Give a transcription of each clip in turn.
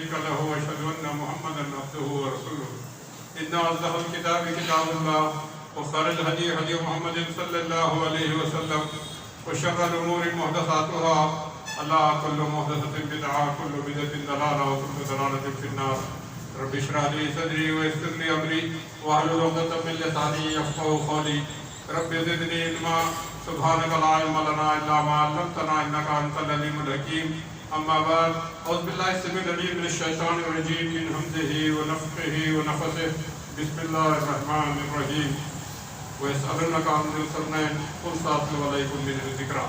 شريك له وأشهد أن محمدا عبده ورسوله. إن أصدق الكتاب كتاب الله وخير الهدي هدي محمد صلى الله عليه وسلم وشر الأمور محدثاتها ألا كل محدثة بدعة كل بدعة ضلالة وكل ضلالة في النار. رب اشرح لي صدري ويسر لي أمري واحلل عقدة من لساني يفقهوا قولي. رب زدني علما سبحانك لا علم لنا إلا ما علمتنا إنك أنت العليم الحكيم. أما بعد أعوذ بالله السميع العليم من الشيطان الرجيم من همزه ونفخه ونفثه. بسم الله الرحمن الرحيم. ويسألونك عن ذي القرنين قل سأتلو عليكم منه ذكرا.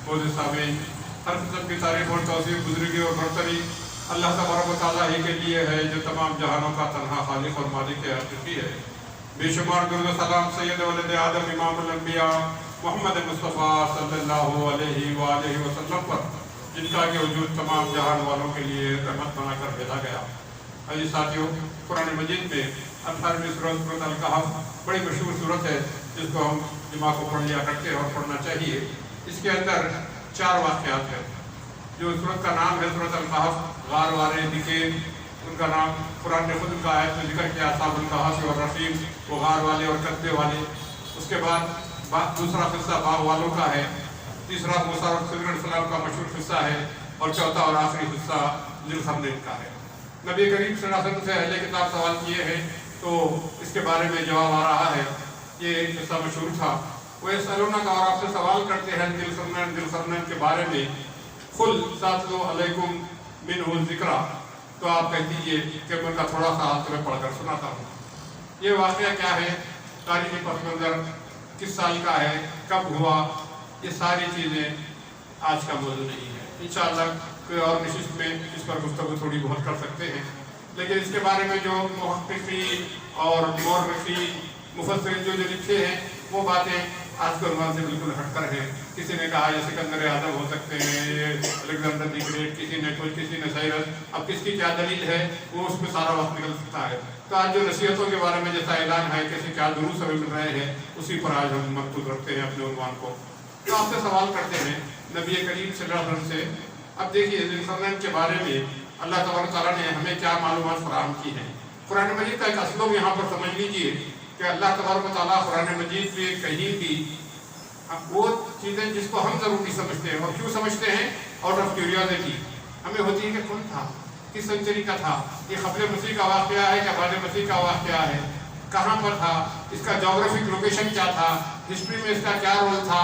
موجود سامعین، ہر قسم کی تعریف اور توصیف بزرگی اور برتری اللہ تبارک و تعالیٰ ہی کے لیے ہے جو تمام جہانوں کا تنہا خالق اور مالک حقیقی ہے. بے شمار درود و سلام سید ولد آدم امام الانبیاء محمد مصطفیٰ صلی اللہ علیہ وآلہ وسلم پر، جن کا کہ وجود تمام جہان والوں کے لیے رحمت بنا کر بھیجا گیا. عزیز ساتھیوں، قرآن مجید میں 18ویں سورۃ الکہف بڑی مشہور سورت ہے جس کو ہم جمعہ کو پڑھ لیا کرتے ہیں اور پڑھنا چاہیے. اس کے اندر 4 واقعات ہیں. جو سورت کا نام ہے سورۃ الکہف، غار والے دکھے ان کا نام قرآن نے خود ان کا آیت میں ذکر کیا، اصحاب الکہف اور رقیم، وہ غار والے اور کتبے والے. اس کے بعد دوسرا قصہ باغ والوں کا ہے. تیسرا موسیٰ اور خضر علیہ السلام کا مشہور قصہ ہے. اور چوتھا اور آخری قصہ ذی القرنین کا ہے. نبی کریم صلی اللہ علیہ وسلم سے اہل کتاب سوال کیے ہیں تو اس کے بارے میں جواب آ رہا ہے. یہ قصہ مشہور تھا. وہ یسألونک، اور آپ سے سوال کرتے ہیں ذی القرنین کے بارے میں. قل سأتلو علیکم منہ ذکرا، تو آپ کہہ دیجئے کہ میں ان کا تھوڑا سا حال تمہیں پڑھ کر سناتا ہوں. یہ واقعہ کیا ہے، تاریخی پس منظر، کس سال کا ہے، کب ہوا، یہ ساری چیزیں آج کا موضوع نہیں ہے. انشاءاللہ کوئی اور نشست میں اس پر گفتگو تھوڑی بہت کر سکتے ہیں. لیکن اس کے بارے میں جو محققین اور مورخین مفسرین جو لکھے ہیں وہ باتیں آج کے عنوان سے بالکل ہٹ کر ہیں. کسی نے کہا یہ سکندر اعظم ہو سکتے ہیں، یہ الیگزینڈر دی گریٹ، کسی نے کچھ، کسی نے سائرس. اب کس کی کیا دلیل ہے وہ اس میں سارا وقت نکل سکتا ہے. تو آج جو نصیحتوں کے بارے میں جیسا اعلان ہے، کیسے کیا دروس ہمیں مل رہے ہیں، اسی پر آج ہم مقصود رکھتے ہیں اپنے عنوان کو. تو آپ سے سوال کرتے ہیں نبی کریم صلی اللہ علیہ وسلم سے. اب دیکھیے ذی القرنین کے بارے میں اللہ تبارک تعالیٰ نے ہمیں کیا معلومات فراہم کی ہیں. قرآن مجید کا ایک اسلوب یہاں پر سمجھ لیجیے کہ اللہ تبارک تعالیٰ قرآن مجید میں کہیں بھی وہ چیزیں جس کو ہم ضروری سمجھتے ہیں. اور کیوں سمجھتے ہیں؟ Out of curiosity. ہمیں ہوتی ہے کہ کون تھا، کس سنچری کا تھا، یہ قبل مسیح کا واقعہ ہے یا بعد مسیح کا واقعہ ہے، کہاں پر تھا، اس کا جغرافک لوکیشن کیا تھا، ہسٹری میں اس کا کیا رول تھا.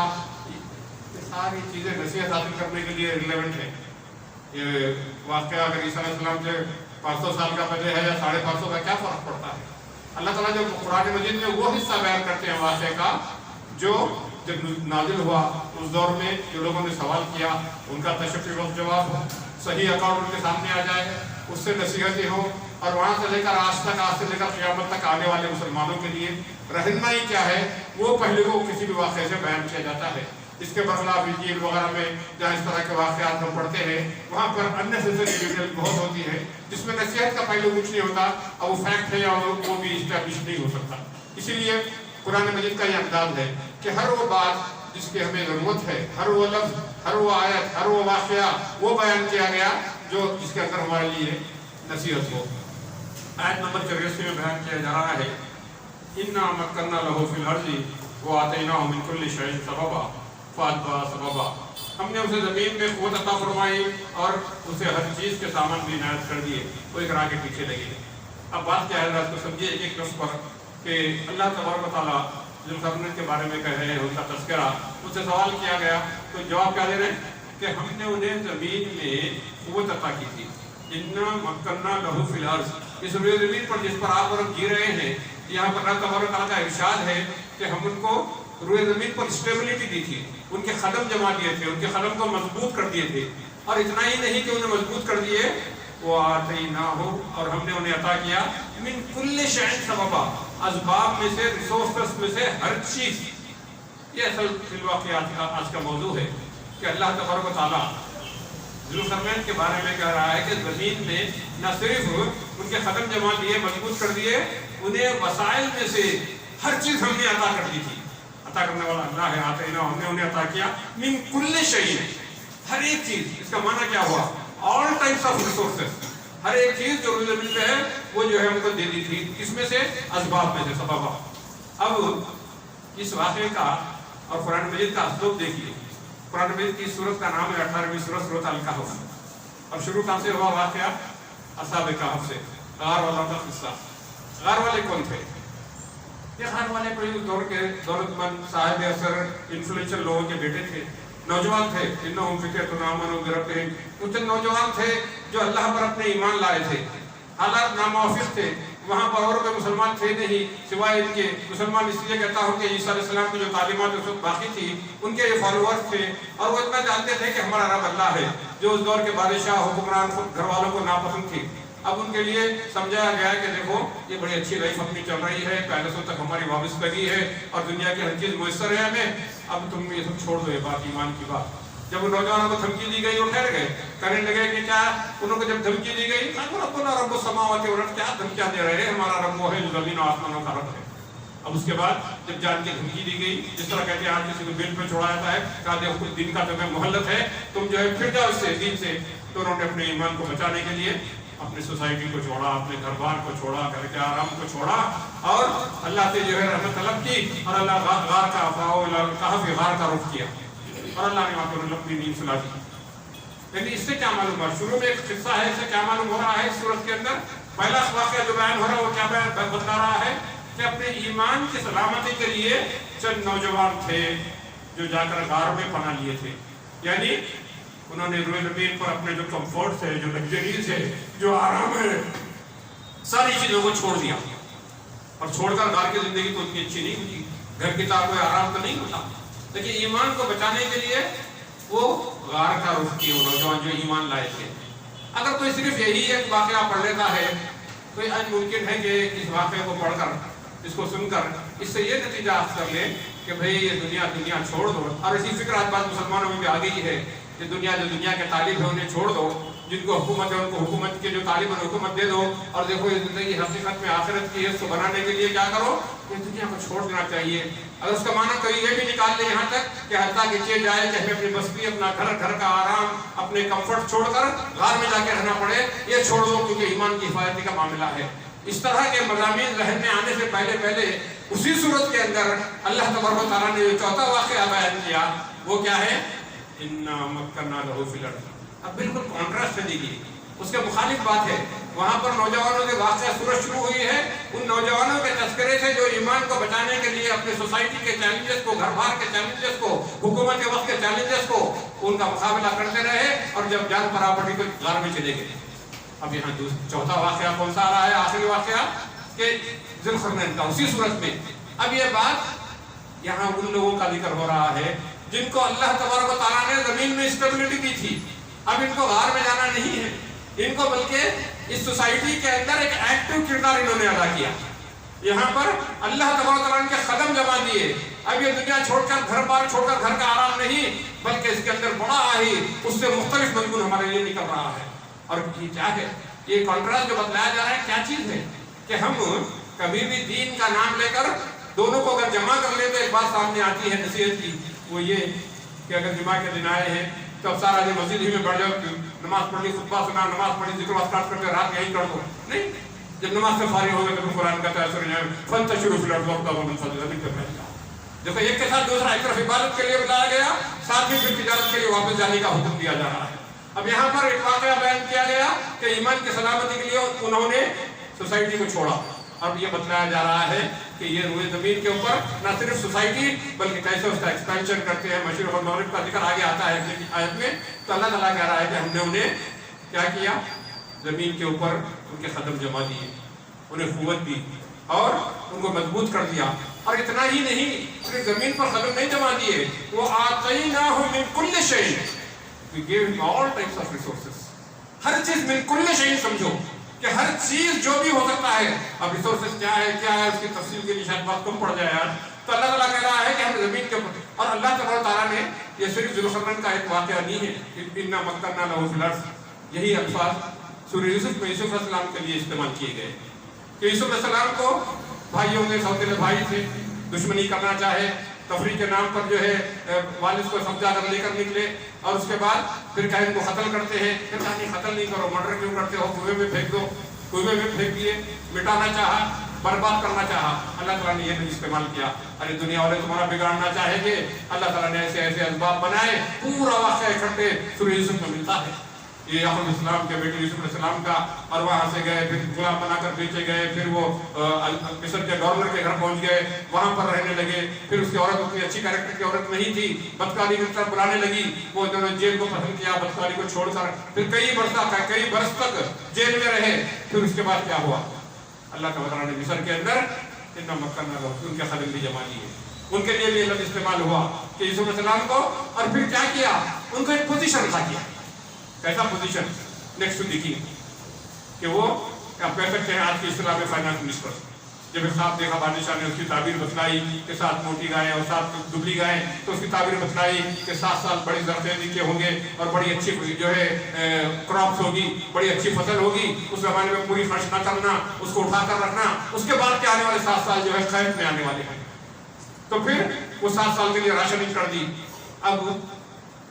ساری چیزیں نصیحت حاصل کرنے کے لیے ریلیونٹ ہے. یہ واقعہ اگر عیسیٰ علیہ السلام سے 500 سال کا پہلے ہے یا 550 کا، کیا فرق پڑتا ہے؟ اللہ تعالیٰ جب قرآن مجید میں وہ حصہ بیان کرتے ہیں واقعے کا جو جب نازل ہوا اس دور میں جو لوگوں نے سوال کیا ان کا تشفی وقت جواب ہو، صحیح اکاؤنٹ ان کے سامنے آ جائے، اس سے نصیحتیں ہوں، اور وہاں سے لے کر آج تک، آج سے لے کر قیامت تک آنے والے مسلمانوں کے لیے رہنمائی کیا ہے وہ پہلے کو کسی بھی واقعے سے بیان کیا جاتا ہے. اس کے برخلاف انجیل وغیرہ میں جہاں اس طرح کے واقعات ہم پڑھتے ہیں وہاں پر اننیسیسری ڈیٹیل بہت ہوتی ہے جس میں نصیحت کا پہلو کچھ نہیں ہوتا، اور وہ فیکٹ ہے یا وہ بھی اسٹیبلش نہیں ہو سکتا. اسی لیے قرآن مجید کا یہ انداز ہے کہ ہر وہ بات جس کی ہمیں ضرورت ہے، ہر وہ لفظ، ہر وہ آیت، ہر وہ واقعہ وہ بیان کیا گیا جو جس کے اندر ہمارے لیے نصیحت ہو. آیت نمبر 84 میں بیان کیا جا رہا ہے اِنَّا مَكَّنَّا لَهُ فِي الْأَرْضِ وَآتَيْنَاهُ مِنْ كُلِّ شَيْءٍ سَبَبًا فَأَتْبَعَ سَبَبًا. ہم نے اسے زمین میں قوت عطا فرمائی اور اسے ہر چیز کے سامان بھی عنایت کر دیے، وہ ایک راہ کے پیچھے لگے. اب بات کیا ہے ذرا اس کو سمجھیے ایک لفظ پر کہ اللہ تبارک و تعالیٰ ذی القرنین کے بارے میں کہہ رہے ہیں، ان کا تذکرہ. ان سے سوال کیا گیا تو جواب کیا دے رہے ہیں کہ ہم نے انہیں زمین میں قوت عطا کی تھی. اِنَّا مَكَّنَّا لَهُ فِي الْأَرْضِ، اس روئے زمین پر جس پر آپ اور ہم جی رہے ہیں، یہاں پر اللہ تبارک و تعالیٰ کا ارشاد ہے کہ ہم ان کو روئے زمین پر اسٹیبلٹی دی تھی، ان کے قدم جما دیے تھے، ان کے قدم کو مضبوط کر دیے تھے. اور اتنا ہی نہیں کہ انہیں مضبوط کر دیے، وَآتَيْنَاهُ، اور ہم نے انہیں عطا کیا مِنْ كُلِّ شَيْءٍ سَبَبًا، اسباب میں سے، ریسورسز میں سے ہر چیز. یہ اصل فی الواقعات آج کا موضوع ہے کہ اللہ تبارک و تعالیٰ ذی القرنین کے بارے میں کہہ رہا ہے کہ زمین میں نہ صرف ان کے قدم جما دیے، مضبوط کر دیے، انہیں وسائل میں سے ہر چیز ہم نے عطا کر دی تھی. عطا کرنے والا اللہ ہے. آتینا، ہم نے انہیں عطا کیا من کل شیء، ہر ایک چیز. اس کا معنی کیا ہوا؟ آل ٹائپس آف ریسورسز، ہر ایک چیز جو روئے زمین پہ ہے وہ جو ہے ان کو دے دی تھی. اس میں سے اسباب میں سے سبب. اب اس واقعے کا اور قرآن مجید کا اسلوب دیکھیے. قرآن مجید کی سورت کا نام ہے 18ویں سورت سورۃ الکہف. اب شروع کہاں سے ہوا واقعہ؟ اصحاب کہف سے. غار والوں کا قصہ. غار والے کون تھے؟ یہ غار والے کوئی دور کے دولت مند صاحب اثر انفلوئنشل لوگوں کے بیٹے تھے. نوجوان تھے. انہم فتیۃ آمنوا بربہم. کچھ نوجوان تھے جو اللہ پر اپنے ایمان لائے تھے. حالات ناموافق تھے. وہاں پر اور کوئی مسلمان تھے نہیں سوائے ان کے. مسلمان اس لیے کہتا ہوں کہ عیسیٰ علیہ السلام کی جو تعلیمات اس وقت باقی تھی ان کے یہ فالوورز تھے اور وہ اتنا جانتے تھے کہ ہمارا رب اللہ ہے جو اس دور کے بادشاہ حکمران خود گھر والوں کو ناپسند تھی. اب ان کے لیے سمجھایا گیا کہ دیکھو یہ بڑی اچھی لائف اپنی چل رہی ہے, پیلسوں تک ہماری وابستگی ہے اور دنیا کی ہر چیز میسر ہے ہمیں. اب تم یہ سب چھوڑ دو یہ بات ایمان کی بات. جب ان نوجوانوں کو دھمکی دی گئی وہ ٹھہر گئے. کہنے لگے کہ کیا انہوں کو جب دھمکی دی گئی ربنا رب السماوات والارض, کیا دھمکیاں دے رہے ہیں, ہمارا رب وہ ہے جو زمین و آسمانوں کا رب ہے. اب اس کے بعد جب جان کی دھمکی دی گئی, جس طرح کہتے ہیں آج کسی کو بل پہ چھوڑا جاتا ہے, کہا دیکھو کچھ دن کا تمہیں مہلت ہے, تم جو ہے پھر جاؤ اس سے دین سے. تو انہوں نے اپنے ایمان کو بچانے کے لیے اپنی سوسائٹی کو چھوڑا, اپنے گھر بار کو چھوڑا, گھر کے آرام کو چھوڑا اور اللہ سے جو ہے رحمت طلب کی اور اللہ غار کا کہف غار کا رخ کیا اور اللہ نے وہاں پر اپنی نیند سلا دی. لیکن اس سے کیا معلوم ہوا؟ شروع میں ایک قصہ ہے, اس سے کیا معلوم ہو رہا ہے اس صورت کے اندر؟ پہلا واقعہ جو بیان ہو رہا ہے وہ کیا بتا رہا ہے کہ اپنے ایمان کی سلامتی کے لیے چند نوجوان تھے جو جا کر غار میں پناہ لیے تھے. یعنی انہوں نے روئے زمین پر اپنے جو کمفورٹس ہے, جو لگژریز ہے, جو آرام ہے, ساری چیزوں کو چھوڑ دیا. اور چھوڑ کر غار کی زندگی تو اتنی اچھی نہیں ہوتی, گھر کی طرح کوئی آرام تو نہیں ہوتا, لیکن ایمان کو بچانے کے لیے وہ غار کا رخ کیے وہ نوجوان جو ایمان لائے تھے. اگر کوئی صرف یہی ایک واقعہ پڑھ لیتا ہے تو آج ممکن ہے کہ اس واقعے کو پڑھ کر, اس کو سن کر اس سے یہ نتیجہ حاصل کر لے کہ بھئی یہ دنیا چھوڑ دو. اور اسی فکر آج بات مسلمانوں میں بھی آ گئی ہے کہ دنیا کے طالب ہے انہیں چھوڑ دو, جن کو حکومت ہے ان کو حکومت کے جو طالب ہے حکومت دے دو, اور دیکھو یہ زندگی حقیقت میں آخرت کی ہے, اس کو بنانے کے لیے کیا کرو, یہ دنیا کو چھوڑ دینا چاہیے. اگر اس کا معنی کوئی یہ بھی نکال لے یہاں تک کہ حتیٰ کہ یہ جائے کہ ہمیں اپنی بستی, اپنا گھر کا آرام, اپنے کمفرٹ چھوڑ کر غار میں جا کے رہنا پڑے, یہ چھوڑ دو کیونکہ ایمان کی حفاظتی کا معاملہ ہے. اس طرح کے مضامین ذہن میں آنے سے پہلے اسی صورت کے اندر اللہ تبارک و تعالیٰ نے جو چوتھا واقعہ بیان کیا وہ کیا ہے؟ اِنَّا مَكَّنَّا لَهُ فِي الْأَرْضِ. اب بالکل کانٹراسٹ ہے دیکھیے, اس کے مخالف بات ہے. وہاں پر نوجوانوں کے واقعہ صورت شروع ہوئی ہے ان نوجوانوں کے تذکرے سے جو ایمان کو بچانے کے لیے اپنے سوسائٹی کے چیلنجز کو, گھر بار کے چیلنجز کو, حکومت کے وقت کے چیلنجز کو, ان کا مقابلہ کرتے رہے اور جب جان پراپرٹی کو غار میں چلے گئے. اب یہاں چوتھا واقعہ کون سا آ رہا ہے, آخری واقعہ کہ ذوالقرنین کا اسی صورت میں. اب یہ بات یہاں ان لوگوں کا ذکر ہو رہا ہے جن کو اللہ تبارک و تعالیٰ نے زمین میں اسٹیبلٹی دی تھی. اب ان کو غار میں جانا نہیں ہے, ان کو بلکہ اس سوسائٹی کے اندر ایک ایکٹیو کردار انہوں نے ادا کیا. یہاں پر اللہ تبارک و تعالیٰ کے قدم جما دیے. اب یہ دنیا چھوڑ کر گھر بار چھوڑ کر گھر کا آرام نہیں, بلکہ اس کے اندر بڑا ہی اس سے مختلف مضمون ہمارے لیے نکل رہا ہے. اور یہ کیا ہے, یہ کانٹراسٹ جو بتلایا جا رہا ہے کیا چیز ہے کہ ہم کبھی بھی دین کا نام لے کر دونوں کو اگر جمع کر لیں تو ایک بات سامنے آتی ہے نصیحت کی, وہ یہ کہ اگر جمعہ کے دن آئے ہیں تو اب سارا دن مسجد ہی میں بیٹھ جاؤ, نماز پڑھ لی, خطبہ سنا, نماز پڑھی, ذکر اسکار کرتے رات یہیں کر دو. نہیں, جب نماز سے فارغ ہو گئے تو قرآن کا تاثر ہے فانتشروا فی الارض وابتغوا من فضل اللہ. دیکھو ایک کے ساتھ دوسرا, ایک طرف عبادت کے لیے بتایا گیا, ساتھ ہی پھر تجارت کے لیے واپس جانے کا حکم دیا جا رہا ہے. اب یہاں پر ایک واقعہ بیان کیا گیا کہ ایمان کی سلامتی کے لیے انہوں نے سوسائٹی کو چھوڑا. اب یہ بتلایا جا رہا ہے کہ یہ روئے زمین کے اوپر نہ صرف سوسائٹی بلکہ کیسے اس کا ایکسپینشن کرتے ہیں. مشرق اور مغرب کا ذکر آگے آتا ہے آیت میں, تو اللہ تعالیٰ کہہ رہا ہے کہ ہم نے انہیں کیا کیا, زمین کے اوپر ان کے قدم جما دیے, انہیں قوت دی اور ان کو مضبوط کر دیا. اور اتنا ہی نہیں, صرف زمین پر قدم نہیں جما دیے, وہ آتَيْنَاهُ مِن كُلِّ شَيْءٍ, we gave him all types of resources. ہر چیز من کل شيء سمجھو کہ ہر چیز جو بھی ہو سکتا ہے. اب ریسورسز کیا ہے اس کی تفصیل کے لیے شاید بات کم پڑ جائے یار. تو اللہ تعالیٰ کہہ رہا ہے کہ ہم زمین کے اوپر, اور اللہ تبارک و تعالیٰ نے یہ صرف ذوالقرنین کا ایک واقعہ نہیں ہے, اِنَّا مَكَّنَّا لَهُ فِي الْأَرْضِ, یہی الفاظ سورہ یوسف میں یوسف علیہ السلام کے لیے استعمال کیے گئے کہ یوسف علیہ السلام کو بھائیوں کے سوتیلے بھائی تھے, دشمنی کرنا چاہے, تفریح کے نام پر جو ہے والد کو سمجھا کر لے کر نکلے، اور اس کے بعد پھر کہیں کو قتل کرتے ہیں، کہتا نہیں قتل نہیں کرو، مرڈر کیوں کرتے ہو، کنویں میں پھینک دو، کنویں میں پھینک دیے، مٹانا چاہا، برباد کرنا چاہا۔ اللہ تعالیٰ نے یہ نہیں استعمال کیا، ارے دنیا والے تمہارا بگاڑنا چاہیں گے، اللہ تعالیٰ نے ایسے ایسے اسباب بنائے، پورا واقعہ اکٹھے سورہ یوسف میں ملتا ہے۔ یہ یعقوب علیہ السلام کے بیٹے یوسف علیہ السلام کا، اور وہاں سے گئے، پھر غلام بنا کر بیچے گئے، پھر وہ مصر کے گورنر کے گھر پہنچ گئے، وہاں پر رہنے لگے، پھر اس کی عورت اتنی اچھی کیریکٹر کی عورت نہیں تھی، بدکاری کی طرف بلانے لگی، وہ انہوں نے جیل کو پسند کیا بدکاری کو چھوڑ کر، پھر کئی برس تک جیل میں رہے۔ پھر اس کے بعد کیا ہوا؟ اللہ تعالیٰ نے مصر کے اندر ان کے خادم بھی جما لیے، ان کے لیے بھی لفظ استعمال ہوا کہ یوسف علیہ السلام کو، اور پھر کیا کیا؟ ان کو ایک پوزیشن تھا کیا، کیسا پوزیشن؟ نیکسٹ دیکھیے کہ وہ آپ کہہ سکتے ہیں آج کی اصطلاح میں فائنانس منسٹر۔ جب ایک خواب دیکھا بادشاہ نے، اس کی تعبیر بتلائی کہ 7 موٹی گائیں اور 7 دبلی گائیں، تو اس کی تعبیر بتلائی کہ 7 سال بڑی زرخیز نیچے ہوں گے اور بڑی اچھی جو ہے کراپس ہوگی، بڑی اچھی فصل ہوگی، اس زمانے میں پوری خرچ نہ کرنا، اس کو اٹھا کر رکھنا، اس کے بعد کے آنے والے 7 سال جو ہے قحط میں آنے والے ہیں۔ تو پھر وہ 7 سال کے لیے راشننگ کر دی۔ اب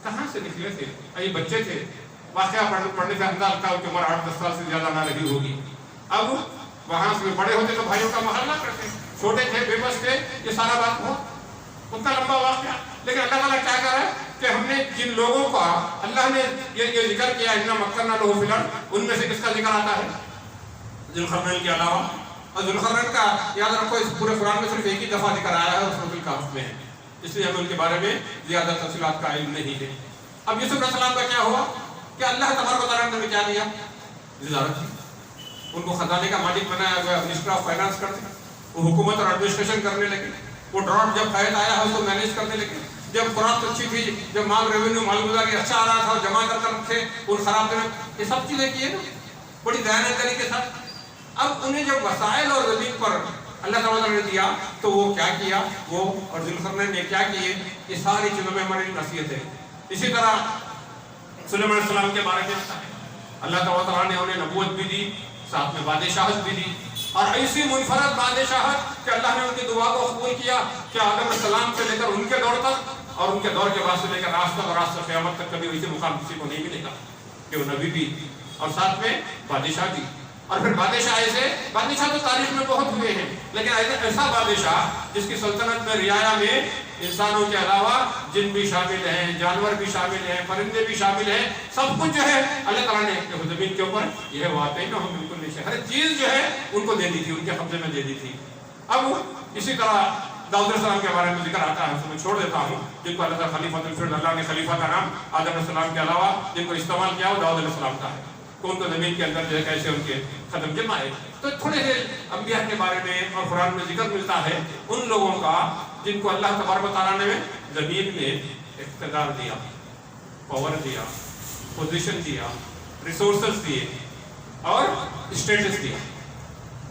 کہاں سے نکلے تھے؟ یہ بچے تھے، واقعہ پڑھنے سے انداز تھا کہ عمر 8-10 سال سے زیادہ نہ رہی ہوگی۔ اب وہاں سے بڑے ہوتے تو بھائیوں کا محل نہ کرتے، چھوٹے تھے، بے بس تھے، یہ سارا بات ہوا، اتنا لمبا واقعہ۔ لیکن اللہ تعالیٰ کیا کر رہا ہے کہ ہم نے جن لوگوں کا اللہ نے یہ ذکر کیا اِنَّا مَكَّنَّا لَهُ فِي الْأَرْضِ، ان میں سے کس کا ذکر آتا ہے؟ ذوالقرنین کے علاوہ۔ اور ذوالقرنین کا یاد رکھو اس پورے قرآن میں صرف ایک ہی دفعہ ذکر آیا ہے، اور سورۃ الکہف میں ہے، اس لیے ہمیں ان کے بارے میں زیادہ تفصیلات کا علم نہیں ہے۔ اب یوسف علیہ السلام کا کیا ہوا کہ اللہ تبارک و تعالیٰ نے کیا دیا؟ وزارت دی، ان کو خزانے کا مالک بنایا گیا، منسٹر آف فائنانس کرتے، وہ حکومت اور ایڈمنسٹریشن کرنے لگے، وہ ڈراٹ جب قحط آیا ہے اس کو مینیج کرنے لگے، جب خوراک اچھی تھی، جب مال ریونیو مالگزاری اچھا آ رہا تھا، جمع کر رکھے ان خراب دنوں، یہ سب چیزیں کی نا بڑی دانشوری کے ساتھ۔ اب انہیں جب وسائل اور زمین پر اللہ تعالیٰ نے دیا تو وہ کیا کیا، وہ اور ذوالقرنین نے کیا کیے، یہ ساری چیزوں میں ہماری نصیحت ہے۔ اسی طرح سلیمان علیہ السلام کے بارے میں اللہ تعالیٰ نے انہیں نبوت بھی دی، ساتھ میں بادشاہت بھی دی، اور ایسی منفرد بادشاہت کہ اللہ نے ان کی دعا کو قبول کیا کہ آدم علیہ السلام سے لے کر ان کے دور تک اور ان کے دور کے بعد سے لے کر آج تک اور آج تک قیامت تک کبھی ویسے مقام کسی کو نہیں ملے گا کہ وہ نبی بھی اور ساتھ میں بادشاہ بھی۔ اور پھر بادشاہ تو تاریخ میں بہت ہوئے ہیں، لیکن ایسا بادشاہ جس کی سلطنت میں رعایا میں انسانوں کے علاوہ جن بھی شامل ہیں، جانور بھی شامل ہیں، پرندے بھی شامل ہیں، سب کچھ جو ہے اللہ تعالیٰ نے زمین کے اوپر یہ واقعی نہ ہو بالکل نہیں، ہر چیز جو ہے ان کو دے دی تھی، ان کے قبضے میں دے دی تھی۔ اب اسی طرح داؤد علیہ السلام کے بارے میں ذکر آتا ہے، اس میں چھوڑ دیتا ہوں، جن کو اللہ تعالیٰ خلیفۃ الفرد، اللہ نے خلیفہ کا نام آدم علیہ السلام کے علاوہ جن کو استعمال کیا وہ داؤد علیہ السلام کا ہے، کون کو زمین کے اندر جو ہے کیسے ان کے قدم جمائے۔ تو تھوڑے سے انبیاء کے بارے میں اور قرآن میں ذکر ملتا ہے ان لوگوں کا جن کو اللہ تبارک و تعالیٰ نے زمین میں اقتدار دیا، پاور دیا، پوزیشن دیا، ریسورسز دیے اور اسٹیٹس دیا۔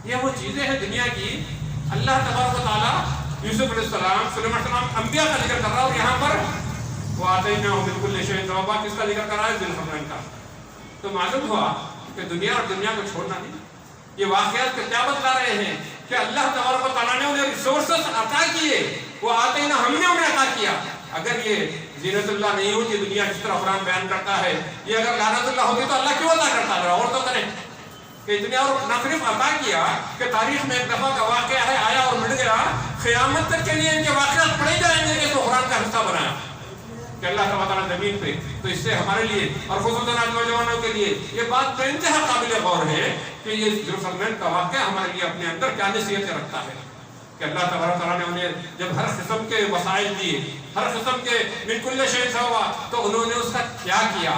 یہ وہ چیزیں ہیں دنیا کی اللہ تبارک و تعالیٰ یوسف علیہ السلام، سلیمان علیہ السلام انبیاء کا ذکر کر رہا ہے، اور یہاں پر وہ آتیناہ من کل شیء ذبابا کس کا ذکر کر رہا ہے؟ ذوالقرنین کا۔ تو معلوم ہوا کہ دنیا اور دنیا کو چھوڑنا نہیں۔ یہ واقعات کیا بتلا رہے ہیں کہ اللہ تبارک و تعالیٰ نے انہیں ریسورسز عطا کیے، وہ آتیناہ ہم نے انہیں عطا کیا۔ اگر یہ زینت اللہ نہیں ہوتی دنیا جس طرح قرآن بیان کرتا ہے، یہ اگر لعنت اللہ ہوتی تو اللہ کیوں عطا کرتا ہے؟ اور تو کرے کہ اتنے اور نہ صرف عطا کیا کہ تاریخ میں ایک دفعہ کا واقعہ ہے، آیا اور مٹ گیا، قیامت تک کے لیے ان کے واقعات پڑھے جائیں گے کہ تو قرآن کا حصہ بنایا کہ اللہ تعالیٰ زمین پہ۔ تو اس سے ہمارے لیے اور خصوصاً نوجوانوں کے لیے یہ بات بے انتہا قابل غور ہے کہ یہ ذوالقرنین کا واقعہ ہمارے لیے اپنے اندر کیا نصیحتیں رکھتا ہے کہ اللہ تعالیٰ نے انہیں جب ہر قسم کے وسائل دیے، ہر قسم کے من کل شیء ذبابا، تو انہوں نے اس کا کیا کیا۔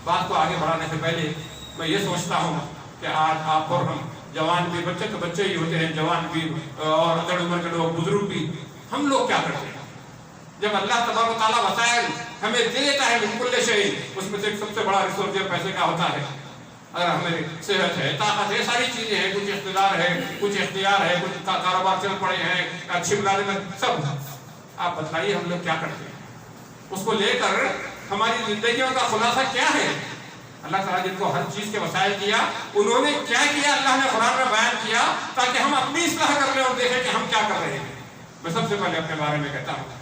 بات کو آگے بڑھانے سے پہلے میں یہ سوچتا ہوں کہ آج آپ اور ہم جوان بھی، بچے تو بچے ہی ہوتے ہیں، جوان بھی اور ادھر عمر کے لوگ، بزرگ بھی، ہم لوگ کیا کرتے ہیں جب اللہ تبارک و تعالیٰ وسائل ہمیں دے دیتا ہے من کل شیء؟ اس میں سے ایک سب سے بڑا ریسورس پیسے کا ہوتا ہے۔ اگر ہمیں صحت ہے، طاقت ہے، ساری چیزیں ہیں، کچھ اقتدار ہے، کچھ اختیار ہے، کچھ کاروبار چل پڑے ہیں، اچھی ملازمت، سب، آپ بتائیے ہم لوگ کیا کرتے ہیں؟ اس کو لے کر ہماری زندگیوں کا خلاصہ کیا ہے؟ اللہ تعالیٰ جن کو ہر چیز کے وسائل دیا، انہوں نے کیا کیا اللہ نے قرآن میں بیان کیا تاکہ ہم اپنی اصلاح کر لیں اور دیکھیں کہ ہم کیا کر رہے ہیں۔ میں سب سے پہلے اپنے بارے میں کہتا ہوں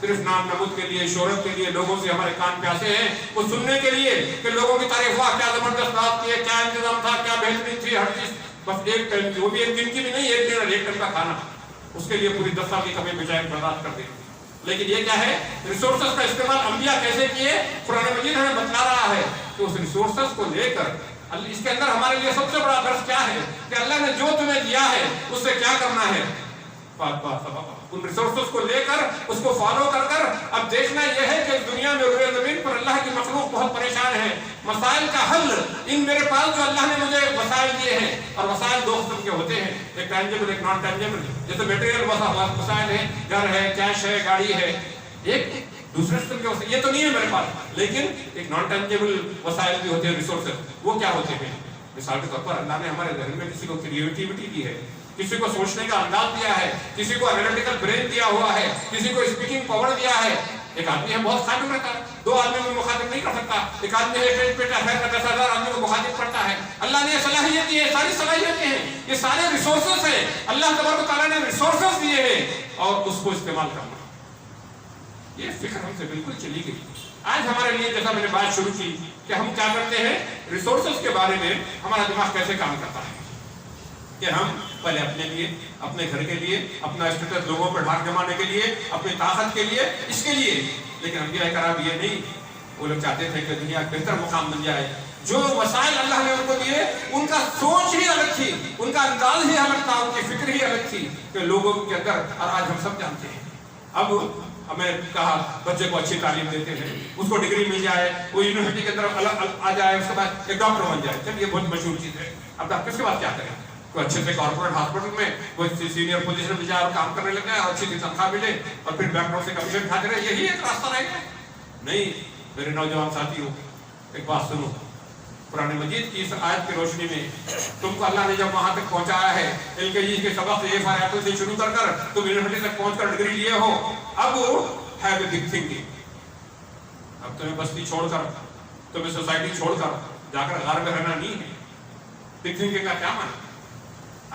صرف نام نمود کے لیے، شہرت کے لیے لوگوں سے ہمارے کان پیاسے ہیں، وہ سننے کے لیے کہ لوگوں کی تعریف ہوا، کیا زبردست بات کی ہے، کیا انتظام تھا، کیا بہترین تھی ہر چیز. بس ایک ٹائم کی، وہ بھی ایک دن کی بھی نہیں، ایک دن اور ایک ٹائم کا کھانا، اس کے لیے پوری 10 سال کی کمی بجائے برباد کر دیں. لیکن یہ کیا ہے، ریسورسز کا استعمال انبیاء کیسے کیے، قرآن مجید ہمیں بتلا رہا ہے کہ اس ریسورسز کو لے کر اس کے اندر ہمارے لیے سب سے بڑا درس کیا ہے کہ اللہ نے جو تمہیں دیا ہے اس سے کیا کرنا ہے. ان ریسورسز کو لے کر اس کو فالو کر کر اب دیکھنا یہ ہے کہ دنیا میں روئے زمین پر اللہ کی مخلوق بہت پریشان ہے. مسائل کا حل ان میرے پاس جو اللہ نے مجھے وسائل دیے ہیں، اور وسائل دو قسم کے ہوتے ہیں، ایک ٹینجیبل ایک نان ٹینجیبل. جیسے میٹیریل وسائل ہیں، گھر ہے، کیش ہے، گاڑی ہے، ایک دوسرے قسم کے وسائل یہ تو نہیں ہے میرے پاس. لیکن ایک نان ٹینجیبل وسائل بھی ہوتے ہیں، ریسورسز. وہ کیا ہوتے ہیں؟ مثال کے طور پر اللہ نے ہمارے ذہن میں کسی کو کریٹیوٹی دی ہے، کسی کو سوچنے کا انداز دیا ہے، کسی کو انالیٹیکل برین دیا ہوا ہے، کسی کو اسپیکنگ پاور دیا ہے. ایک آدمی ہے بہت خاطب رہتا ہے، 2 آدمی میں مخاطب نہیں کر سکتا. ایک آدمی ہے اسٹیج پہ افیئر کا 10,000 آدمی کو مخاطب کرتا ہے. اللہ نے یہ صلاحیت دی ہے، ساری صلاحیتیں ہیں، یہ سارے ریسورسز ہیں. اللہ تبارک و تعالیٰ نے ریسورسز دیے ہیں اور اس کو استعمال کرنا. یہ فکر ہم سے بالکل چلی گئی. آج ہمارے لیے جیسا میں نے بات شروع کی کہ ہم کیا کرتے ہیں، ریسورسز کے بارے میں ہمارا دماغ کیسے کام کرتا ہے کہ ہم پہلے اپنے لیے، اپنے گھر کے لیے، اپنا اسٹیٹس لوگوں پر ڈھاک جمانے کے لیے، اپنی طاقت کے لیے، اس کے لیے. لیکن انبیاء کرام یہ نہیں، وہ لوگ چاہتے تھے کہ دنیا بہتر مقام بن جائے. جو وسائل اللہ نے ان کو دیے ان کا سوچ ہی الگ تھی، ان کا انداز ہی الگ تھا، ان کی فکر ہی الگ تھی کہ لوگوں کے اندر. اور آج ہم سب جانتے ہیں. اب ہمیں کہا بچے کو اچھی تعلیم دیتے ہیں، اس کو ڈگری مل جائے، وہ یونیورسٹی کے اندر آ جائے، اس کے بعد ایک ڈاکٹر بن جائے. چلیے یہ بہت مشہور چیز ہے. اب ڈاکٹر کے بعد کیا کریں؟ کوئی اچھے سے کارپوریٹ ہاسپٹل میں کوئی سینئر پوزیشن میں جائے اور کام کرنے لگ جائے اور اچھی سی تنخواہ ملے اور پھر بینکوں سے کمیشن کھاتے رہے. یہی ایک راستہ رہے گا؟ نہیں میرے نوجوان ساتھیوں، ایک بات سنو. قرآن مجید کی اس آیت کی روشنی میں تم کو اللہ نے جب وہاں تک پہنچایا ہے، LKG کے سبق سے A for apple سے شروع کر کر تم یونیورسٹی تک پہنچ کر ڈگری لیے ہو. اب have a big thinking. اب تمہیں بستی چھوڑ کر، تمہیں سوسائٹی چھوڑ کر جا کر گھر میں رہنا نہیں ہے. بگ تھنکنگ کا کیا معنی؟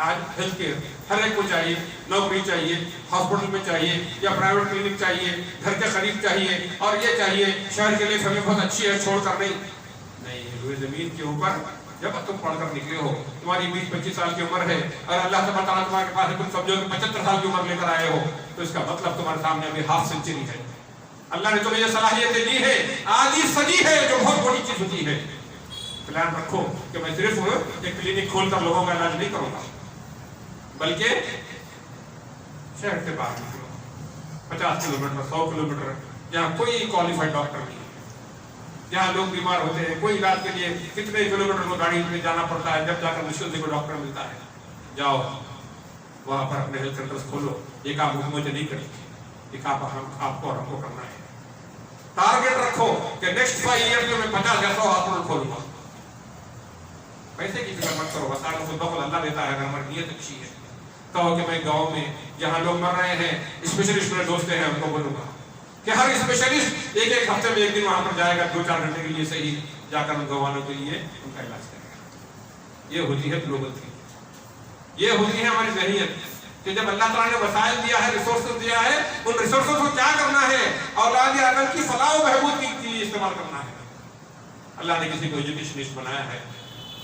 آج ہیلتھ کیئر ہر ایک کو چاہیے، نوکری چاہیے، ہاسپٹل میں چاہیے یا پرائیویٹ کلینک چاہیے، گھر کے قریب چاہیے، اور یہ چاہیے شہر کے لیے سبھی بہت اچھی ہے، چھوڑ کر نہیں. روئے زمین کے اوپر جب تم پڑھ کر نکلے ہو، تمہاری 20-25 سال کی عمر ہے اور اللہ تبارک و تعالیٰ تمہارے پاس ہے، تم سمجھو کہ 75 سال کی عمر لے کر آئے ہو، تو اس کا مطلب تمہارے سامنے ابھی ہاف سینچری ہے. اللہ نے تمہیں یہ صلاحیتیں دی ہے، آدھی صدی ہے، جو بہت بڑی چیز ہوتی ہے. پلان رکھو کہ میں صرف ایک کلینک کھول کر لوگوں کا علاج نہیں کروں گا، بلکہ شہر سے باہر نکلو 50 کلومیٹر 100 کلومیٹر جہاں کوئی کوالیفائڈ ڈاکٹر نہیں ہے، جہاں لوگ بیمار ہوتے ہیں، کوئی علاج کے لیے کتنے کلومیٹر کو گاڑی میں جانا پڑتا ہے، جب جا کر مشکل سے کوئی ڈاکٹر ملتا ہے. جاؤ وہاں پر اپنے ہیلتھ سینٹرز کھولو. یہ کام حکومت نہیں کرے گی، یہ کام آپ کو اور ہم کو کرنا ہے. ٹارگیٹ رکھو کہ نیکسٹ 5 ایئرز میں 50 یا 100 ہاسپٹل کھولوں گا. پیسے کی فکر مت کرو، وسائل کو بخود اللہ دیتا ہے اگر ہماری نیت اچھی ہے. کہو کہ میں گاؤں میں جہاں لوگ مر رہے ہیں اسپیشلسٹ میرے دوست ہیں، ان کو بولوں گا کہ ہر اسپیشلسٹ ایک ہفتے میں ایک دن وہاں پر جائے گا، 2-4 گھنٹے کے لیے صحیح جا کر ان گوانوں کے لیے ان کا علاج کرے گا. یہ ہوتی ہے گلوبل تھنکنگ، یہ ہوتی ہے ہماری ذہنیت کہ جب اللہ تعالیٰ نے وسائل دیا ہے، ریسورسز دیا ہے، ان ریسورسز کو کیا کرنا ہے؟ اولاد عقل کی فلاح و بہبود کے لیے استعمال کرنا ہے. اللہ نے کسی کو ایجوکیشنسٹ بنایا ہے،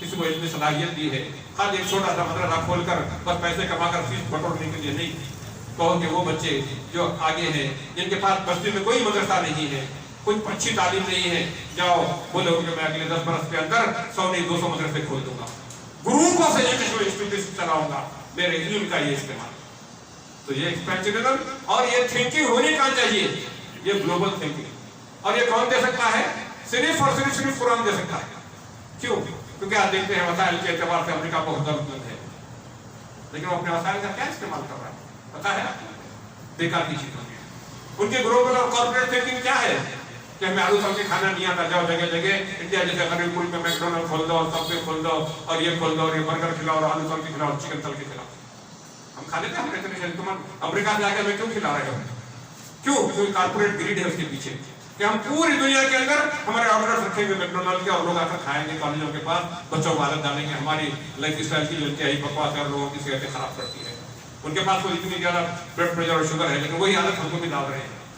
کسی کو علمی صلاحیت دی ہے، خالی ایک چھوٹا سا مدرسہ کھول کر بس پیسے کما کر فیس بٹورنے کے لیے نہیں. کہو کہ وہ بچے جو آگے ہیں، جن کے پاس بستی میں کوئی مدرسہ نہیں ہے، کوئی اچھی تعلیم نہیں ہے، جاؤ بولو کہ میں اگلے 10 برس کے اندر 100 نہیں 200 مدرسے کھول دوں گا، گروپوں سے ایجوکیشنل انسٹیٹیوٹ چلاؤں گا، میرے علم کا یہ استعمال. تو یہ ایکسپینشنزم اور یہ تھنکنگ ہونی کہاں چاہیے؟ یہ گلوبل تھنکنگ. اور یہ کون دے سکتا ہے؟ صرف اور صرف قرآن دے سکتا ہے. کیوں؟ کیونکہ آپ دیکھتے ہیں وسائل کے اعتبار سے امریکہ بہت ضرورت ہے، لیکن وہ اپنے وسائل کا کیا استعمال کر رہا ہے پتا ہے؟ بیکار کی چیزوں میں. ان کے گلوبل اور کارپوریٹ تھنکنگ کیا ہے کہ ہمیں آلو سبزی کھانا نہیں آتا، جاؤ جگہ جگہ انڈیا جیسے غریب ملک میں میکڈونلڈ کھول دو، سب سے کھول دو، اور یہ کھول دو، اور یہ برگر کھلاؤ، اور آلو سبزی کھلاؤ، چکن تل کے کھلاؤ. ہم کھا لیتے ہیں اتنے، تم امریکہ سے آ کے ہمیں کیوں کھلا رہے ہو؟ کیوں؟ کیونکہ کارپوریٹ گریڈ ہے اس کے پیچھے کہ ہم پوری دنیا کے اندر ہمارے آرڈر رکھیں گے میکڈونلڈ کے، اور لوگ آ کر کھائیں گے کالجوں کے پاس، بچوں کو عادت ڈالیں گے. ہماری لائف اسٹائل کی جو انتہائی بکواس ہے، لوگوں کی صحتیں خراب کرتی ہے. ان کے پاس کوئی اتنی زیادہ بلڈ پریشر اور شوگر ہے، لیکن وہی عادت ہم کو بھی ڈال رہے ہیں.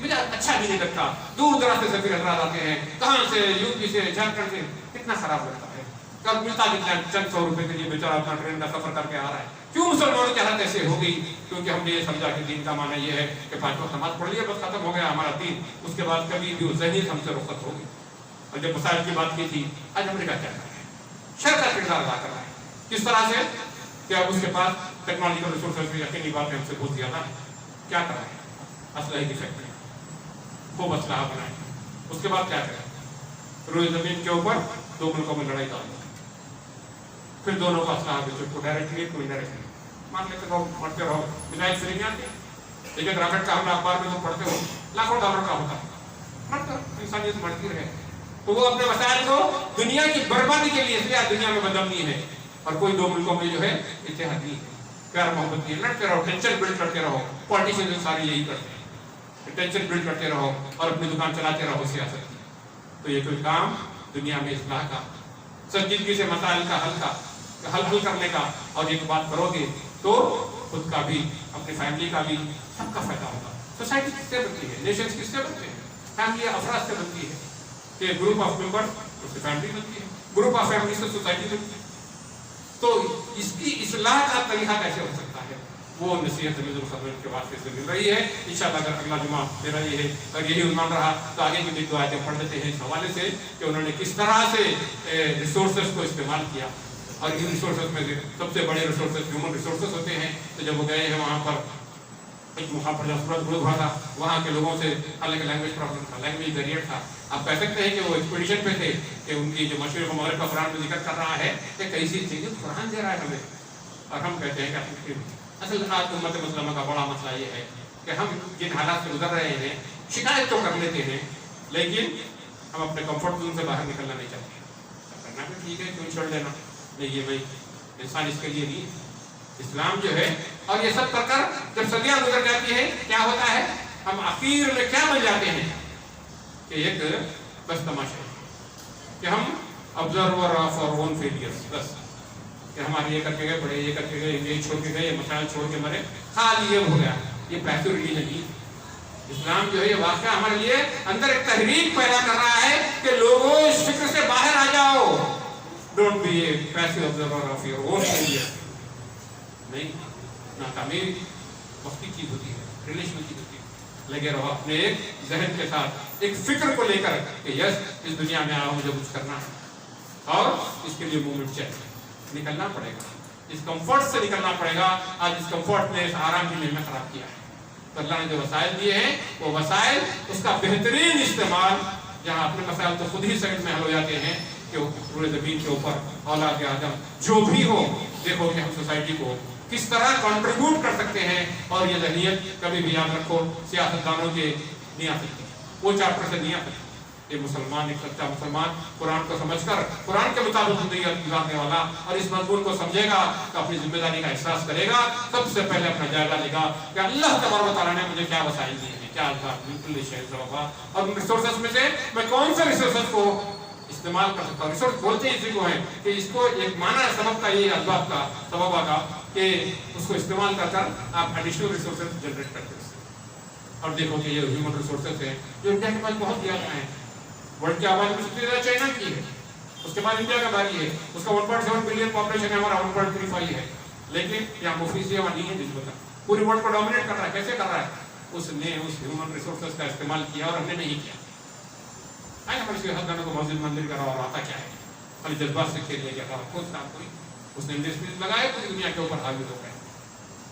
مجھے اچھا بھی نہیں لگتا، دور دراز سے سفیر حضرات آتے ہیں، کہاں سے، یو پی سے، جھارکھنڈ سے، کتنا خراب لگتا ہے، کب ملتا کتنا چند سو روپے کے لیے بیچارہ اپنا ٹرین کا سفر کر کے آ رہا ہے۔ کیوں مسلمانوں کی حالت ایسے ہو گئی؟ کیونکہ ہم نے یہ سمجھا کہ دین کا معنی یہ ہے کہ 5 وقت نماز پڑھ لیا بس ختم ہو گیا ہمارا دین، اس کے بعد کبھی بھی ذہنیت ہم سے رخصت ہوگی۔ اور جب مسائل کی بات کی تھی، آج امریکہ کیا کر رہا ہے؟ شر کا کردار ادا کر رہا ہے، کس طرح سے کہ اب اس کے پاس ٹیکنالوجیکل ریسورسز بھی یقینی بات ہے ہم سے بہت زیادہ ہے، کیا کر رہا ہے؟ اسلحے کی فیکٹری، خوب اسلحہ بنائے، اس کے بعد کیا کریں؟ روئے زمین کے اوپر 2 ملکوں میں لڑائی ڈال دیں، پھر دونوں کو اسلحہ بیچو، کو ڈائریکٹلی کو انڈائریکٹلی، مان لیتے رہو، پڑھتے رہو، میزائل فری نہیں آتے، لیکن راکٹ کا حملہ اخبار میں تو پڑھتے ہو، لاکھوں ڈالر کا ہوتا ہے، مرتا انسانیت مرتی رہے۔ تو وہ اپنے وسائل کو دنیا کی بربادی کے لیے، اس لیے دنیا میں بدامنی ہے، اور کوئی 2 ملکوں میں جو ہے اتحاد نہیں ہے، پیار محبت نہیں ہے، لڑتے رہو، ٹینشن بلڈ کرتے رہو، پالیٹیشین سارے یہی کرتے ہیں، ٹینشن بلڈ کرتے رہو اور اپنی دکان چلاتے رہو سیاست کی۔ تو یہ کوئی کام دنیا میں اصلاح کا، سنجیدگی سے مسائل کا حل کرنے کا، اور ایک بات کرو گے تو خود کا بھی، اپنی فیملی کا بھی، سب کا فائدہ ہوگا۔ سوسائٹی کس سے بنتی ہے؟ نیشنز کس سے بنتے ہیں؟ فیملی افراد سے بنتی ہے، کہ گروپ آف ممبر اس سے فیملی بنتی ہے، گروپ آف فیملی سے سوسائٹی بنتی ہے۔ تو اس کی اصلاح کا طریقہ کیسے ہو سکتا ہے؟ وہ نصیحت تمیز الخدمت کے واسطے سے مل رہی ہے۔ انشاءاللہ اگر اگلا جمعہ میرا یہ ہے اور یہی عنوان رہا تو آگے بھی 2 آیتیں پڑھ لیتے ہیں اس حوالے سے کہ انہوں نے کس طرح سے ریسورسز کو استعمال کیا، اور ان ریسورسز میں سے سب سے بڑے ریسورسز ہیومن ریسورسز ہوتے ہیں۔ تو جب وہ گئے ہیں وہاں پر، ایک مقام پر جب سورج غروب ہوا تھا، وہاں کے لوگوں سے، حالانکہ لینگویج پرابلم تھا، لینگویج بیریئر تھا، آپ کہہ سکتے ہیں کہ وہ ایکسپیڈیشن پہ تھے، کہ ان کی جو مشرق و مغرب کا قرآن میں ذکر کر رہا ہے کہ کیسی چیزیں قرآن دے رہا ہے ہمیں، اور ہم کہتے ہیں کہ اصل آج امت مسلمہ کا بڑا مسئلہ یہ ہے کہ ہم جن حالات سے گزر رہے ہیں شکایت تو کر لیتے ہیں، لیکن ہم اپنے کمفرٹ زون سے باہر نکلنا نہیں چاہتے۔ کرنا بھی ٹھیک ہے، کیوں چھوڑ دینا؟ نہیں، یہ بھائی انسان اس کے لیے نہیں، اسلام جو ہے، اور یہ سب کر جب صدیاں گزر جاتی ہے کیا ہوتا ہے؟ ہم آخر میں کیا بن جاتے ہیں کہ ایک بس تماشا ہے کہ ہم آبزرور آف اور اون فیلئرز، بس کہ ہمارے یہ کر کے گئے، بڑے یہ کر کے گئے، یہ چھوڑ کے گئے، یہ مسائل چھوڑ کے مرے، خالی یہ ہو گیا۔ یہ پیسو ریلیجن نہیں، اسلام جو ہے یہ واقعہ ہمارے لیے اندر ایک تحریک پیدا کر رہا ہے کہ لوگوں اس فکر سے باہر آ جاؤ، don't be a passive observer of your own failure. نہیں، ناکامی وقتی چیز ہوتی ہے، ریلیشن کی ہوتی ہے، لگے رہو اپنے ایک ذہن کے ساتھ، ایک فکر کو لے کر کہ یس اس دنیا میں آؤ، مجھے کچھ کرنا ہے، اور اس کے لیے موومنٹ چاہیے، نکلنا پڑے گا، اس کمفرٹ سے نکلنا پڑے گا۔ آج اس کمفرٹ نے، اس آرام کی میں خراب کیا ہے۔ تو اللہ نے جو وسائل دیے ہیں وہ وسائل، اس کا بہترین استعمال، جہاں اپنے مسائل تو خود ہی سیکنڈ میں حل ہو جاتے ہیں کہ پورے زمین کے اوپر اولاد آدم جو بھی ہو، دیکھو کہ ہم سوسائٹی کو کس طرح کنٹریبیوٹ کر سکتے ہیں۔ اور یہ ذہنیت کبھی بھی یاد رکھو سیاست دانوں کے نہیں آ سکتی، وہ چارٹر سے نہیں آ سکتی۔ یہ مسلمان، ایک سچا مسلمان قرآن کو سمجھ کر قرآن کے مطابق زندگی گزارنے والا، اور اس مضمون کو سمجھے گا تو اپنی ذمہ داری کا احساس کرے گا۔ سب سے پہلے اپنا جائزہ لے گا کہ اللہ تبارک و تعالیٰ نے مجھے کیا وسائل دیے ہیں، کیا بالکل اور ان ریسورسز میں سے میں کون سے ریسورسز کو استعمال کر سکتا ہوں۔ ریسورس بولتے اسی کو ہیں کہ اس کو ایک معنی ہے سبب کا، یہ اسباب کا، سبب کا، کہ اس کو استعمال کر کر آپ ایڈیشنل ریسورسز جنریٹ کرتے ہیں۔ اور دیکھو کہ یہ ہیومن ریسورسز ہیں جو انڈیا کے پاس بہت زیادہ ہیں۔ ورلڈ کی آبادی میں سب سے زیادہ چائنا کی ہے، اس کے بعد انڈیا کا باری ہے، اس کا 1.7 بلین پاپولیشن ہے، ہمارا 1.35 ہے، لیکن یہاں مفید سے نہیں ہے نسبتاً، پوری ورلڈ کو ڈومینیٹ کر رہا ہے۔ کیسے کر رہا ہے؟ اس نے اس ہیومن ریسورسز کا استعمال کیا اور ہم نے نہیں کیا۔ ہمارے سیاستدانوں کو مسجد مندر کا رہا آتا کیا ہے، خالی جذبات سے کھیل لیا گیا، خود کام کوئی اس نے انڈسٹریز لگائے، پوری دنیا کے اوپر حاوی ہو گئے۔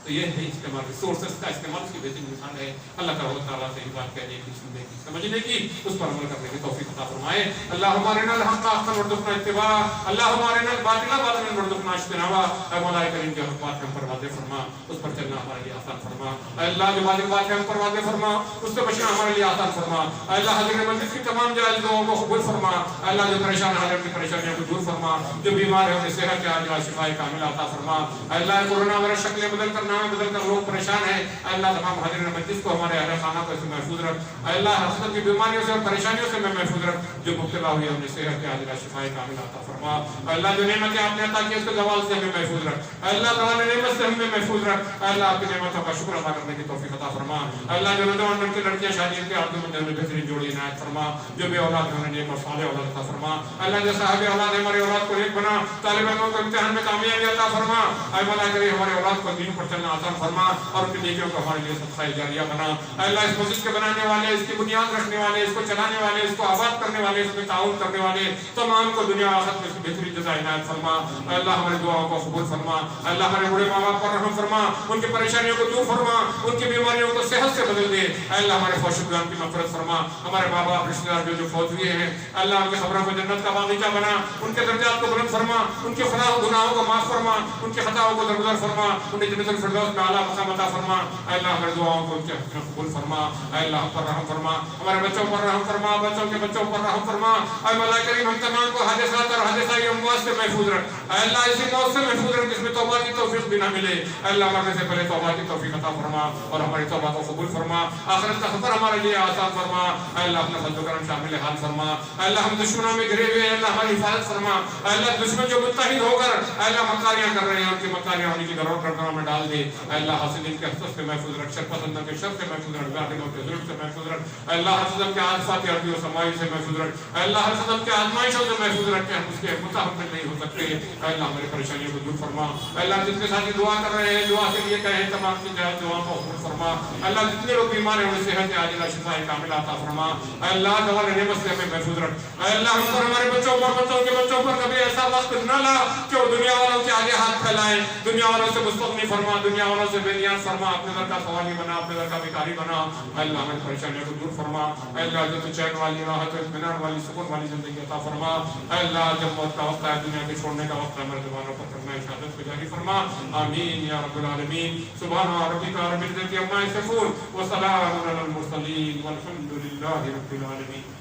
تو یہ ہے استعمال، ریسورسز کا استعمال، اس کی بہترین مثال ہے۔ اللہ تعالیٰ سے بات کہنے کی، سننے کی، سمجھنے کی، اس پر عمل کرنے کی توفیق عطا فرمائے۔ اللہم ارنا الحق حقا وارزقنا اتباعہ، اللہم ارنا الباطل باطلا وارزقنا اجتنابہ۔ اے مولا کریم جو حق بات ہم پر واضح فرما، اس پر چلنا ہمارے لیے آسان فرما۔ اے اللہ جو واجب بات ہم پر واضح فرما، اس سے بچنا ہمارے لیے آسان فرما۔ اے اللہ حاضر مجلس کی تمام جائزوں کو قبول فرما۔ اے اللہ جو پریشان ہیں ان کی پریشانیوں کو دور فرما، جو بیمار ہیں انہیں صحت عاجلہ شفا کاملہ عطا فرما۔ اے اللہ کورونا وائرس شکل بدل کر بدنامہ بدل کر لوگ پریشان ہیں، اے اللہ تمام حاضرین مجلس کو ہمارے اہل خانہ کو اس سے محفوظ رکھ، اے اللہ ہر قسم کی بیماریوں سے اور پریشانیوں سے میں محفوظ رکھ، جو مبتلا ہوئی ہم نے صحت عاجلہ شفائے کاملہ عطا فرما، اے اللہ جو نعمتیں آپ نے عطا کی اس کے زوال سے ہمیں محفوظ رکھ، اے اللہ زوال نعمت سے ہمیں محفوظ رکھ، اے اللہ آپ کی نعمتوں کا شکر ادا کرنے کی توفیق عطا فرما، اے اللہ جو نوجوان لڑکے لڑکیاں شادی کے عقد میں انہیں بہترین جوڑی عنایت فرما، جو بے اولاد ہیں انہیں نیک اور صالح اولاد عطا فرما، اے اللہ جو صاحب اولاد ہے ہماری اولاد کو نیک بنا، طالب علموں کو امتحان میں کامیابی عطا فرما، اے مولا کریم ہمارے اولاد کو دین پر چلنا آسان فرما اور ان کی نیکیوں کو ہمارے لیے صدقہ جاریہ بنا، اے اللہ اس مسجد کے بنانے والے، اس کی بنیاد رکھنے والے، اس کو چلانے والے، اس کو آباد کرنے والے، اس میں تعاون کرنے والے تمام کو دنیا آخرت میں اس کی بہترین جزا عنایت فرما، اے اللہ ہماری دعاؤں کو قبول فرما، اے اللہ ہمارے بوڑھے ماں باپ پر رحم فرما، ان کی پریشانیوں کو دور فرما، ان کی بیماریوں کو صحت سے بدل دے، اے اللہ ہمارے فوت شدگان کی مغفرت فرما، ہمارے ماں باپ رشتہ دار جو فوت ہوئے ہیں اے اللہ ان کے قبروں کو جنت کا باغیچہ بنا، ان کے درجات کو بلند فرما، ان کے خطا و گناہوں کو معاف فرما، ان کے خطاؤں کو درگزر فرما، انہیں جنت الفردوس میں اعلیٰ مقام عطا فرما، اے اللہ ہمارے دعاؤں کو ان کے حق میں قبول فرما، اے اللہ ہم پر رحم فرما، ہمارے بچوں پر رحم فرما، بچوں کے بچوں پر رحم فرما، اے مولا کریم ہم تمام کو حادثات اور حادثائی اموات سے محفوظ رکھ، اے اللہ اسی موت سے محفوظ رکھ جس میں توبہ کی توفیق بھی نہ ملے، اے اللہ مرنے سے پہلے توبہ کی توفیق عطا فرما اور ہماری توبہ کو قبول فرما، آخرت کا سفر ہمارے لیے آسان فرما، اے اللہ اپنا فضل و کرم شامل حال فرما، اے اللہ ہم دشمنوں میں گھرے ہوئے ہیں، اللہ ہماری حفاظت فرما، اے اللہ دشمن جو متحد ہو کر اے اللہ مکاریاں کر رہے ہیں ان کی مکاریاں ہونے کی گروڑ گردنوں میں ڈال دے، اے اللہ حاسدین کے حسد سے محفوظ رکھ، شر پسندوں کے شر سے محفوظ رکھ، ظالموں کے ظلم سے محفوظ رکھ، اے اللہ ہر قسم کے عاطفات ارضی و سمائی سے محفوظ رکھ، اے اللہ ہر قسم کے آزمائشوں سے محفوظ رکھ کہ ہم اس کے متحمل نہیں ہو سکتے، اے اللہ ہماری پریشانیوں کو دور فرما، اے اللہ جن کے ساتھ دعا کر رہے ہیں دعا کے لیے کہے تمام کی جائے دعا کو قبول فرما، اے اللہ جتنے لوگ بیمار ہیں انہیں صحت عاجلہ شفا کاملہ عطا فرما، اے اللہ زوال نعمت سے ہمیں محفوظ رکھ، اے اللہ ہم پر ہمارے بچوں پر بچوں کے بچوں پر کبھی ایسا وقت نہ لا کہ وہ دنیا والوں کے آگے ہاتھ پھیلائیں، دنیا والوں سے مستغنی فرما، دنیا والوں سے بے نیاز فرما، اپنے در کا سوالی بنا، اپنے در کا بھکاری بنا، اے اللہ ہماری پریشانیوں کو دور فرما، اے اللہ جو تو چین والی راحت و اطمینان والی سکون والی زندگی عطا فرما، اے اللہ جب موت کا وقت ہے دنیا کے چھوڑنے کا وقت ہے ہمارے زبانوں پر کرنا شہادت کو جاری فرما، آمین یا رب العالمین، سبحان ربک رب العزت عما یصفون وسلام علی المرسلین والحمد للہ رب العالمین۔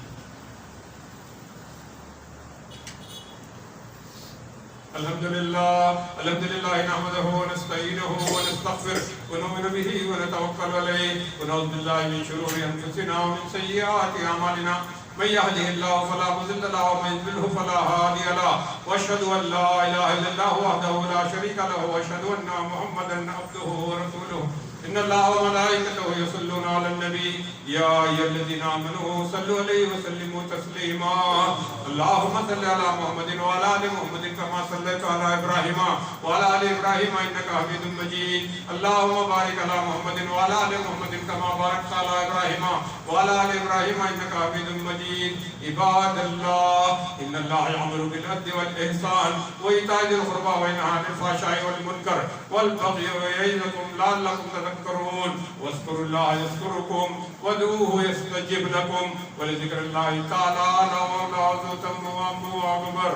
الحمد لله نحمده ونستعينه ونستغفره ونؤمن به ونتوكل عليه ونعوذ بالله من شرور انفسنا ومن سيئات اعمالنا من يهده الله فلا مضل له ومن يضلل فلا هادي له واشهد ان لا اله الا الله وحده لا شريك له واشهد ان محمدا عبده ورسوله ان الله وملائكته يصلون على النبي يا ايها الذين امنوا صلوا عليه وسلموا تسليما اللهم صل على محمد وعلى ال محمد كما صليت على ابراهيم وعلى ال ابراهيم انك حميد مجيد اللهم بارك على محمد وعلى ال محمد كما باركت على ابراهيم وعلى ال ابراهيم انك حميد مجيد عباد الله ان الله يأمر بالعدل والاحسان وايتاء ذي القربى وينهى عن الفحشاء والمنكر والبغي ويعظكم لعلكم تذكرون واذكروا الله يذكركم وادعوه يستجب لكم ولذكر الله تعالى أعلى وأعلى وأكبر.